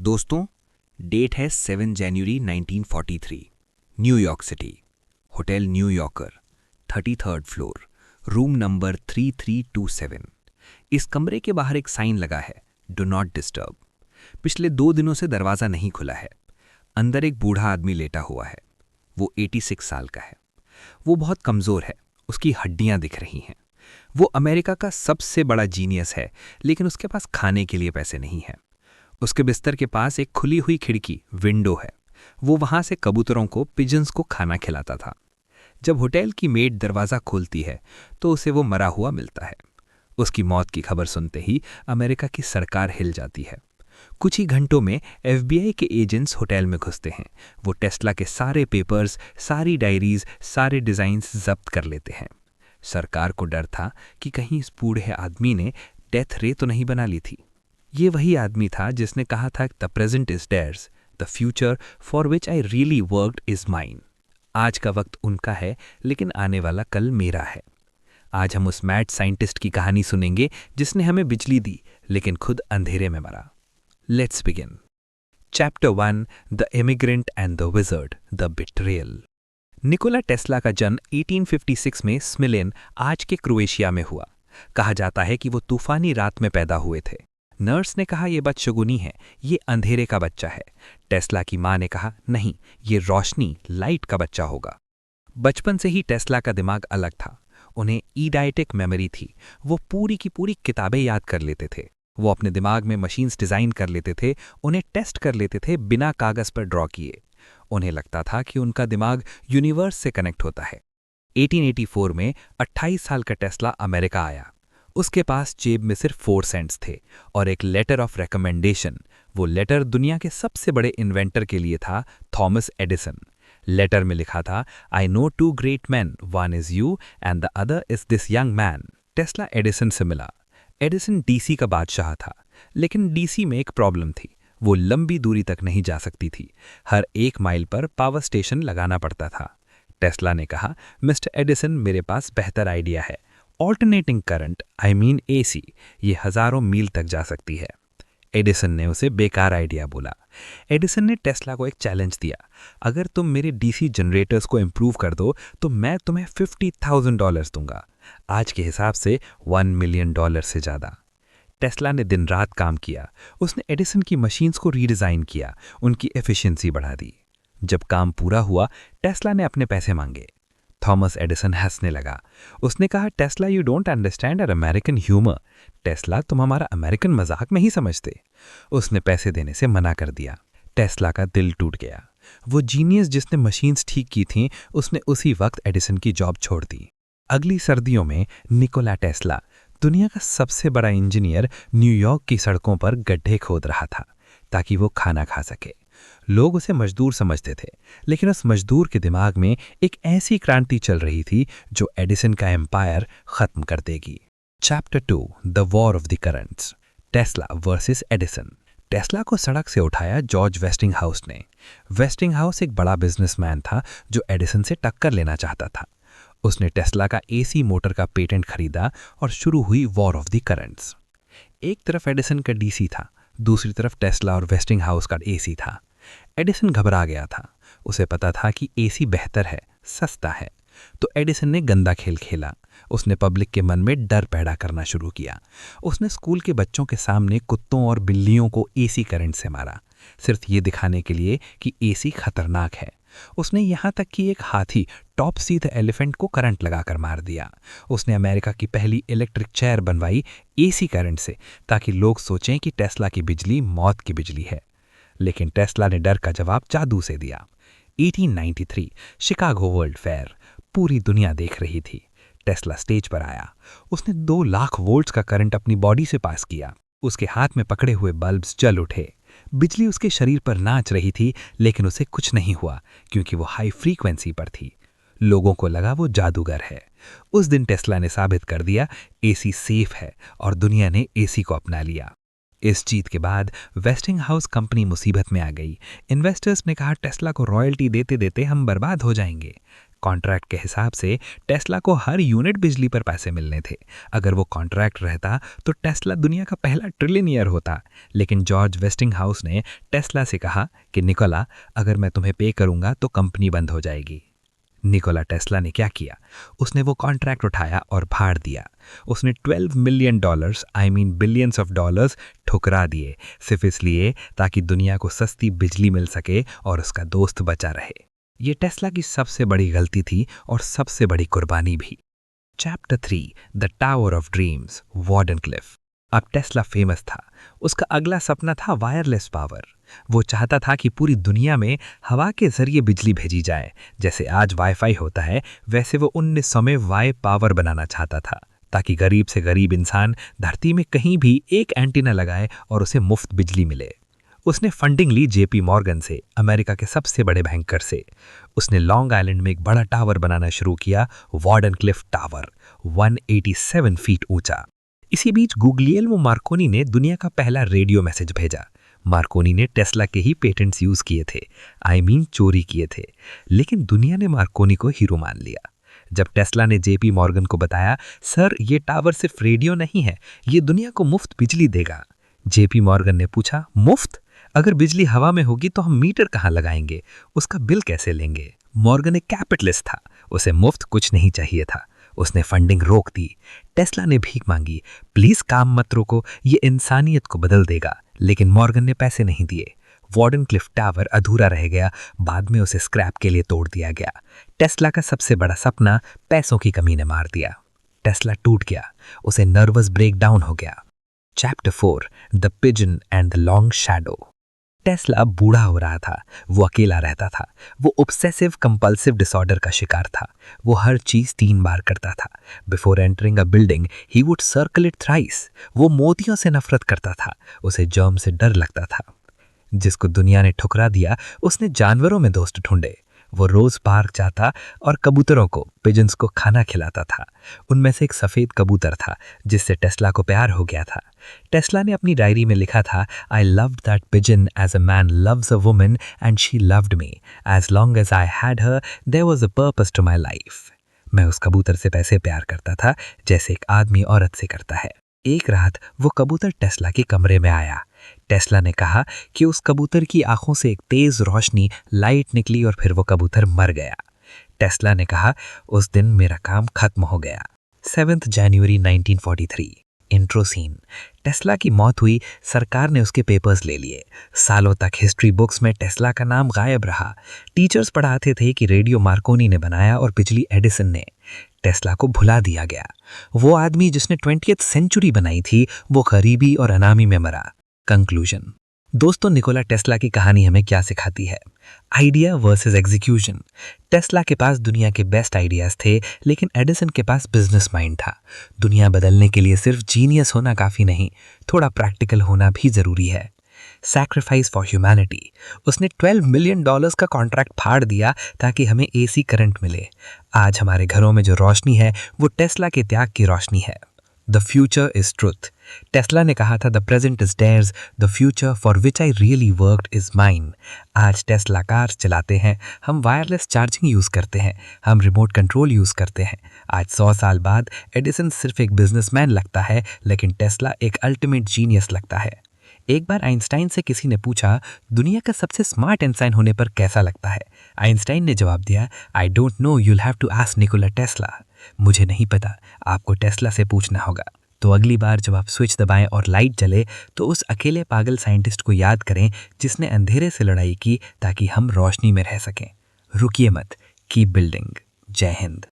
दोस्तों, डेट है 7 जनवरी 1943। New York city, hotel New Yorker, 33rd floor, room number 3327। इस कमरे के बाहर एक साइन लगा है, डू नॉट डिस्टर्ब। पिछले 2 दिनों से दरवाज़ा नहीं खुला है। अंदर एक बूढ़ा आदमी लेटा हुआ है। वो 86 साल का है। वो बहुत कमज़ोर है, उसकी हड्डियां दिख रही हैं। वो अमेरिका का सबसे बड़ा जीनियस है, लेकिन उसके पास खाने के लिए पैसे नहीं हैं। उसके बिस्तर के पास एक खुली हुई खिड़की, विंडो है। वो वहां से कबूतरों को, पिजन्स को खाना खिलाता था। जब होटल की मेड दरवाज़ा खोलती है तो उसे वो मरा हुआ मिलता है। उसकी मौत की खबर सुनते ही अमेरिका की सरकार हिल जाती है। कुछ ही घंटों में FBI के एजेंट्स होटल में घुसते हैं। वो टेस्ला के सारे पेपर्स, सारी डायरीज, सारे डिज़ाइंस जब्त कर लेते हैं। सरकार को डर था कि कहीं इस बूढ़े आदमी ने डेथ रे तो नहीं बना ली थी। ये वही आदमी था जिसने कहा था, the present is dares, the future for which I really worked is mine. आज का वक्त उनका है, लेकिन आने वाला कल मेरा है। आज हम उस मैड साइंटिस्ट की कहानी सुनेंगे जिसने हमें बिजली दी, लेकिन खुद अंधेरे में मरा। Let's begin. Chapter 1, the immigrant and the wizard, the betrayal. Nikola Tesla का जन्म 1856 में स्मिलेन, आज के क्रोएशिया में हुआ। कहा जाता है कि वो तूफानी रात में पैदा हुए थे। नर्स ने कहा, यह बदशगुनी है, ये अंधेरे का बच्चा है। टेस्ला की मां ने कहा, नहीं, ये रोशनी, लाइट का बच्चा होगा। बचपन से ही टेस्ला का दिमाग अलग था। उन्हें ईडाइटिक मेमोरी थी। वो पूरी की पूरी किताबें याद कर लेते थे। वो अपने दिमाग में मशीन्स डिज़ाइन कर लेते थे, उन्हें टेस्ट कर लेते थे बिना कागज़ पर ड्रॉ किए। उन्हें लगता था कि उनका दिमाग यूनिवर्स से कनेक्ट होता है। 1884 में 28 साल का टेस्ला अमेरिका आया। उसके पास जेब में सिर्फ 4 सेंट्स थे और एक लेटर ऑफ रिकमेंडेशन। वो लेटर दुनिया के सबसे बड़े इन्वेंटर के लिए था, थॉमस एडिसन। लेटर में लिखा था, I know 2 great man, one is you and the other is this young man. Tesla Edison से मिला। एडिसन DC का बादशाह था, लेकिन DC में एक प्रॉब्लम थी। वो लंबी दूरी तक नहीं जा सकती थी। हर 1 माइल पर पावर स्टेशन लगाना पड़ता था। टेस्ला ने कहा, मिस्टर एडिसन, मेरे पास बेहतर आइडिया है। Alternating current, I mean AC, ये हजारों मील तक जा सकती है। एडिसन ने उसे बेकार आइडिया बोला। एडिसन ने टेस्ला को एक चैलेंज दिया, अगर तुम मेरे DC जनरेटर्स को इम्प्रूव कर दो तो मैं तुम्हें $50,000 दूंगा। आज के हिसाब से $1 मिलियन से ज़्यादा। टेस्ला ने दिन रात काम किया। उसने एडिसन की मशीन्स को रीडिज़ाइन किया, उनकी एफिशिएंसी बढ़ा दी। जब काम पूरा हुआ, टेस्ला ने अपने पैसे मांगे। थॉमस एडिसन हंसने लगा। उसने कहा, Tesla, you don't understand our American humour. Tesla, तुम हमारा अमेरिकन मजाक नहीं समझते। उसने पैसे देने से मना कर दिया। टेस्ला का दिल टूट गया। वो जीनियस जिसने मशीन्स ठीक की थीं, उसने उसी वक्त एडिसन की जॉब छोड़ दी। अगली सर्दियों में निकोला टेस्ला, दुनिया का सबसे बड़ा इंजीनियर, न्यूयॉर्क की सड़कों पर गड्ढे खोद रहा था ताकि वो खाना खा सके। लोग उसे मजदूर समझते थे, लेकिन उस मजदूर के दिमाग में एक ऐसी क्रांति चल रही थी जो एडिसन का एम्पायर खत्म कर देगी। Chapter 2, the war of the currents, Tesla versus Edison. Tesla को सड़क से उठाया जॉर्ज वेस्टिंगहाउस ने। वेस्टिंगहाउस एक बड़ा बिजनेसमैन था जो एडिसन से टक्कर लेना चाहता था। उसने टेस्ला का AC मोटर का पेटेंट खरीदा और शुरू हुई वॉर ऑफ द करंट्स। एक तरफ एडिसन का DC था, दूसरी तरफ टेस्ला और वेस्टिंगहाउस का AC था। एडिसन घबरा गया था। उसे पता था कि AC बेहतर है, सस्ता है। तो एडिसन ने गंदा खेल खेला। उसने पब्लिक के मन में डर पैदा करना शुरू किया। उसने स्कूल के बच्चों के सामने कुत्तों और बिल्लियों को AC करंट से मारा, सिर्फ ये दिखाने के लिए कि AC खतरनाक है। उसने यहाँ तक कि एक हाथी, टॉपसी द एलिफेंट, को करंट लगाकर मार दिया। उसने अमेरिका की पहली इलेक्ट्रिक चेयर बनवाई AC करंट से, ताकि लोग सोचें कि टेस्ला की बिजली मौत की बिजली है। लेकिन टेस्ला ने डर का जवाब जादू से दिया। 1893 शिकागो वर्ल्ड फेयर, पूरी दुनिया देख रही थी। टेस्ला स्टेज पर आया। उसने 2 लाख वोल्ट्स का करंट अपनी बॉडी से पास किया। उसके हाथ में पकड़े हुए बल्ब्स जल उठे। बिजली उसके शरीर पर नाच रही थी, लेकिन उसे कुछ नहीं हुआ क्योंकि वो हाई फ्रीक्वेंसी पर थी। लोगों को लगा वो जादूगर है। उस दिन टेस्ला ने साबित कर दिया, AC सेफ है, और दुनिया ने AC को अपना लिया। इस जीत के बाद वेस्टिंगहाउस कंपनी मुसीबत में आ गई। इन्वेस्टर्स ने कहा, टेस्ला को रॉयल्टी देते देते हम बर्बाद हो जाएंगे। कॉन्ट्रैक्ट के हिसाब से टेस्ला को हर यूनिट बिजली पर पैसे मिलने थे। अगर वो कॉन्ट्रैक्ट रहता तो टेस्ला दुनिया का पहला ट्रिलियनियर होता। लेकिन जॉर्ज वेस्टिंगहाउस ने टेस्ला से कहा कि निकोला, अगर मैं तुम्हें पे करूंगा तो कंपनी बंद हो जाएगी। निकोला टेस्ला ने क्या किया? उसने वो कॉन्ट्रैक्ट उठाया और फाड़ दिया। उसने $12 मिलियन बिलियंस ऑफ डॉलर्स ठुकरा दिए, सिर्फ इसलिए ताकि दुनिया को सस्ती बिजली मिल सके और उसका दोस्त बचा रहे। ये टेस्ला की सबसे बड़ी गलती थी और सबसे बड़ी कुर्बानी भी। Chapter 3, the tower of dreams, Wardenclyffe. अब टेस्ला फेमस था। उसका अगला सपना था वायरलेस पावर। वो चाहता था कि पूरी दुनिया में हवा के जरिए बिजली भेजी जाए। जैसे आज वाईफाई होता है, वैसे वो 1900 में वाई पावर बनाना चाहता था, ताकि गरीब से गरीब इंसान धरती में कहीं भी एक एंटीना लगाए और उसे मुफ्त बिजली मिले। उसने फंडिंग ली जेपी मॉर्गन से, अमेरिका के सबसे बड़े बैंकर से। उसने लॉन्ग आइलैंड में एक बड़ा टावर बनाना शुरू किया, वार्डनक्लिफ टावर, 187 फीट ऊंचा। इसी बीच गुग्लिएल्मो मार्कोनी ने दुनिया का पहला रेडियो मैसेज भेजा। मार्कोनी ने टेस्ला के ही पेटेंट्स यूज किए थे, चोरी किए थे। लेकिन दुनिया ने मार्कोनी को हीरो मान लिया। जब टेस्ला ने जेपी मॉर्गन को बताया, सर ये टावर सिर्फ रेडियो नहीं है, ये दुनिया को मुफ्त बिजली देगा। जेपी मॉर्गन ने पूछा, मुफ्त? अगर बिजली हवा में होगी तो हम मीटर कहाँ लगाएंगे, उसका बिल कैसे लेंगे? मॉर्गन एक कैपिटलिस्ट था, उसे मुफ्त कुछ नहीं चाहिए था। उसने फंडिंग रोक दी। टेस्ला ने भीख मांगी, प्लीज काम मत रोको, ये इंसानियत को बदल देगा। लेकिन मॉर्गन ने पैसे नहीं दिए। वार्डनक्लिफ टावर अधूरा रह गया, बाद में उसे स्क्रैप के लिए तोड़ दिया गया। टेस्ला का सबसे बड़ा सपना पैसों की कमी ने मार दिया। टेस्ला टूट गया, उसे नर्वस ब्रेकडाउन हो गया। Chapter 4, the pigeon and the long shadow. Tesla बूढ़ा हो रहा था, वो अकेला रहता था। वो ऑब्सेसिव कंपल्सिव डिसऑर्डर का शिकार था। वो हर चीज 3 बार करता था। Before entering a building he would circle it thrice. वो मोतियों से नफरत करता था, उसे जर्म से डर लगता था। जिसको दुनिया ने ठुकरा दिया, उसने जानवरों में दोस्त ढूंढे। वो रोज पार्क जाता और कबूतरों को, पिजन्स को खाना खिलाता था। उनमें से एक सफेद कबूतर था जिससे टेस्ला को प्यार हो गया था। टेस्ला ने अपनी डायरी में लिखा था, I loved that pigeon as a man loves a woman and she loved me. As long as I had her there was a purpose to my life. मैं उस कबूतर से वैसे प्यार करता था जैसे एक आदमी औरत से करता है। एक रात वो कबूतर टेस्ला के कमरे में आया। टेस्ला ने कहा कि उस कबूतर की आंखों से एक तेज रोशनी लाइट निकली और फिर वो कबूतर मर गया। टेस्ला ने कहा, उस दिन मेरा काम खत्म हो गया। 7 जनवरी 1943, इंट्रो सीन। टेस्ला की मौत हुई, सरकार ने उसके पेपर्स ले लिए। सालों तक हिस्ट्री बुक्स में टेस्ला का नाम गायब रहा। टीचर्स पढ़ाते थे कि रेडियो मार्कोनी ने बनाया और बिजली एडिसन ने। टेस्ला को भुला दिया गया। वो आदमी जिसने 20th सेंचुरी बनाई थी, वो गरीबी और अनामी में मरा। कंक्लूजन। दोस्तों, निकोला टेस्ला की कहानी हमें क्या सिखाती है? Idea versus execution. टेस्ला के पास दुनिया के बेस्ट आइडियाज थे, लेकिन एडिसन के पास बिजनेस माइंड था। दुनिया बदलने के लिए सिर्फ जीनियस होना काफी नहीं, थोड़ा प्रैक्टिकल होना भी जरूरी है। Sacrifice for humanity. उसने $12 मिलियन का कॉन्ट्रैक्ट फाड़ दिया ताकि हमें एसी करंट मिले। आज हमारे घरों में जो रोशनी है वो टेस्ला के त्याग की रोशनी है। The future is truth. Tesla ने कहा था, the present is dares, the future for which I really worked is mine. आज टेस्ला कार्स चलाते हैं, हम वायरलेस चार्जिंग यूज़ करते हैं, हम रिमोट कंट्रोल यूज़ करते हैं। आज 100 साल बाद एडिसन सिर्फ एक बिजनेसमैन लगता है, लेकिन टेस्ला एक अल्टीमेट जीनियस लगता है। एक बार आइंस्टाइन से किसी ने पूछा, दुनिया का सबसे स्मार्ट इंसान होने पर कैसा लगता है? आइंस्टाइन ने जवाब दिया, I don't know, you'll have to ask Nikola Tesla. मुझे नहीं पता, आपको टेस्ला से पूछना होगा। तो अगली बार जब आप स्विच दबाएं और लाइट जले, तो उस अकेले पागल साइंटिस्ट को याद करें जिसने अंधेरे से लड़ाई की ताकि हम रोशनी में रह सकें। रुकिए मत, कीप बिल्डिंग। जय हिंद।